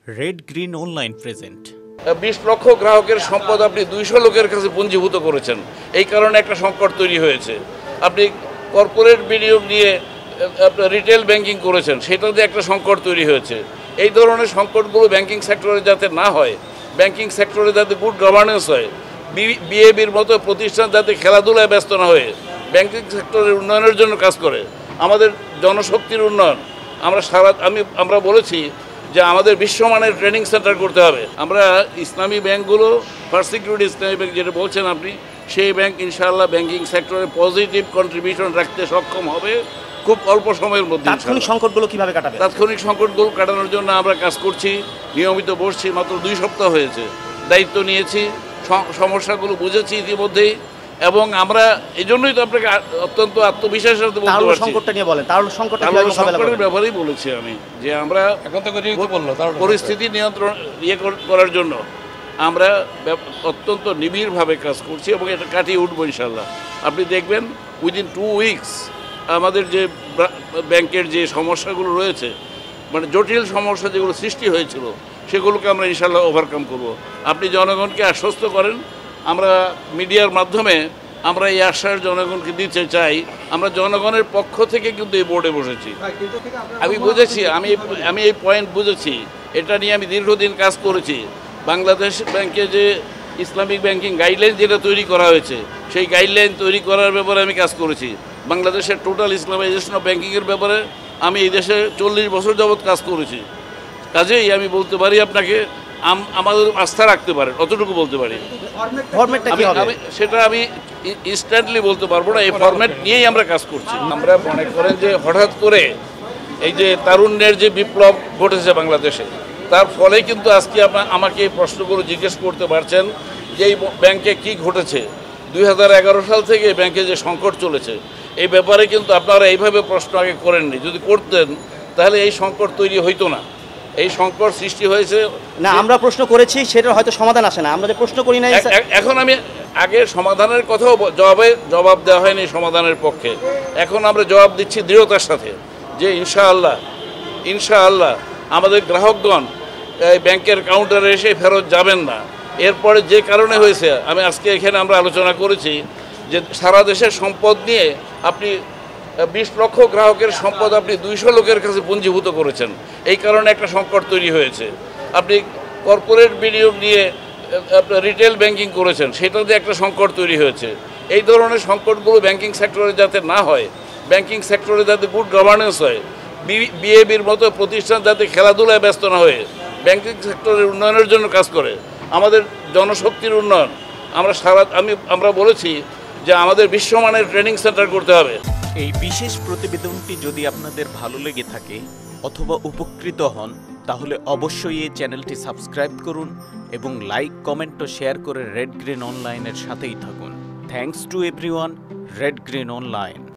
Red green online present 20 লক্ষ গ্রাহকের সম্পদ আপনি 200 লোকের কাছে পুঞ্জীভূত করেছেন। এই কারণে একটা সংকট তৈরি হয়েছে। আপনি কর্পোরেট বিনিয়োগ নিয়ে আপনার রিটেল ব্যাংকিং করেছেন, সেটাতে একটা সংকট তৈরি হয়েছে। এই ধরনের সংকটগুলো ব্যাংকিং সেক্টরে যাতে না হয়, ব্যাংকিং সেক্টরে যাতে গুড গভর্নেন্স হয়, বিএবির মতো প্রতিষ্ঠান যাতে খেলাধুলায় ব্যস্ত না হয়ে ব্যাংকিং সেক্টরের উন্নয়নের জন্য কাজ করে, আমাদের জনশক্তির উন্নয়ন আমরা বলেছি যে আমাদের বিশ্বমানের ট্রেনিং সেন্টার করতে হবে। আমরা ইসলামী ব্যাংকগুলো, ফার্স্ট সিকিউরিটি ইসলামী ব্যাংক যেটা বলছেন আপনি, সেই ব্যাংক ইনশাআল্লাহ ব্যাংকিং সেক্টরে পজিটিভ কন্ট্রিবিউশন রাখতে সক্ষম হবে খুব অল্প সময়ের মধ্যে। তাৎক্ষণিক সংকটগুলো কিভাবে কাটাবে? তাৎক্ষণিক সংকটগুলো কাটানোর জন্য আমরা কাজ করছি, নিয়মিত বসছি। মাত্র 2 সপ্তাহ হয়েছে, দায়িত্ব নিয়েছি, সমস্যাগুলো বুঝেছি ইতিমধ্যেই, এবং আমরা এই জন্যই তো আপনাকে অত্যন্ত আত্মবিশ্বাসের সাথে বলতে পারছি। সংকটটা নিয়ে বলেন। তার সংকটের ব্যাপারেই বলেছি আমি যে আমরা পরিস্থিতি নিয়ন্ত্রণ করার জন্য আমরা অত্যন্ত নিবিড়ভাবে কাজ করছি এবং এটা কাটিয়ে উঠবো ইনশাল্লাহ। আপনি দেখবেন উইদিন 2 উইকস আমাদের যে ব্যাংকের যে সমস্যাগুলো রয়েছে, মানে জটিল সমস্যা যেগুলো সৃষ্টি হয়েছিল, সেগুলোকে আমরা ইনশাল্লাহ ওভারকাম করব। আপনি জনগণকে আশ্বস্ত করেন। আমরা মিডিয়ার মাধ্যমে আমরা এই আশ্বাস জনগণকে দিতে চাই। আমরা জনগণের পক্ষ থেকে কিন্তু এই বোর্ডে বসেছি। আমি বুঝেছি, আমি এই পয়েন্ট বুঝেছি, এটা নিয়ে আমি দীর্ঘদিন কাজ করেছি। বাংলাদেশ ব্যাংকে যে ইসলামিক ব্যাংকিং গাইডলাইন যেটা তৈরি করা হয়েছে, সেই গাইডলাইন তৈরি করার ব্যাপারে আমি কাজ করেছি। বাংলাদেশের টোটাল ইসলামাইজেশন অফ ব্যাংকিংয়ের ব্যাপারে আমি এই দেশে 40 বছর যাবৎ কাজ করেছি। কাজেই আমি বলতে পারি আপনাকে, আমাদের আস্থা রাখতে পারেন, অতটুকু বলতে পারি। সেটা আমি ইনস্ট্যান্টলি বলতে পারবো না, এই ফরম্যাট নিয়েই আমরা কাজ করছি। আমরা মনে করেন যে হঠাৎ করে এই যে তারুণ্যের যে বিপ্লব ঘটেছে বাংলাদেশে, তার ফলে কিন্তু আজকে আমাকে এই প্রশ্নগুলো জিজ্ঞেস করতে পারছেন যে এই ব্যাংকে কী ঘটেছে। 2011 সাল থেকে ব্যাংকে যে সংকট চলেছে, এই ব্যাপারে কিন্তু আপনারা এইভাবে প্রশ্ন আগে করেননি। যদি করতেন তাহলে এই সংকট তৈরি হইতো না। এই সংকট সৃষ্টি হয়েছে না, আমরা প্রশ্ন করেছি, সেটার হয়তো সমাধান আসে না। আমরা যে প্রশ্ন করি না, এখন আমি আগে সমাধানের কথাও জবাব দেওয়া হয়নি সমাধানের পক্ষে। এখন আমরা জবাব দিচ্ছি দৃঢ়তার সাথে যে ইনশাআল্লাহ আমাদের গ্রাহকগণ এই ব্যাংকের কাউন্টারে এসে ফেরত যাবেন না। এরপরে যে কারণে হয়েছে, আমি আজকে এখানে আমরা আলোচনা করেছি যে সারা দেশের সম্পদ নিয়ে আপনি 20 লক্ষ গ্রাহকের সম্পদ আপনি 200 লোকের কাছে পুঞ্জীভূত করেছেন। এই কারণে একটা সংকট তৈরি হয়েছে। আপনি কর্পোরেট বিনিয়োগ নিয়ে আপনার রিটেল ব্যাংকিং করেছেন, সেটাতে একটা সংকট তৈরি হয়েছে। এই ধরনের সংকটগুলো ব্যাংকিং সেক্টরে যাতে না হয়, ব্যাংকিং সেক্টরে যাতে গুড গভর্নেন্স হয়, বিএবির মতো প্রতিষ্ঠান যাতে খেলাধুলায় ব্যস্ত না হয়ে ব্যাংকিং সেক্টরের উন্নয়নের জন্য কাজ করে, আমাদের জনশক্তির উন্নয়ন। আমরা বলেছি যে আমাদের বিশ্বমানের ট্রেনিং সেন্টার করতে হবে। এই বিশেষ প্রতিবেদনটি যদি আপনাদের ভালো লেগে থাকে অথবা উপকৃত হন, তাহলে অবশ্যই এই চ্যানেলটি সাবস্ক্রাইব করুন এবং লাইক, কমেন্ট ও শেয়ার করে রেড গ্রিন অনলাইনের সাথেই থাকুন। Thanks to everyone. Red green online.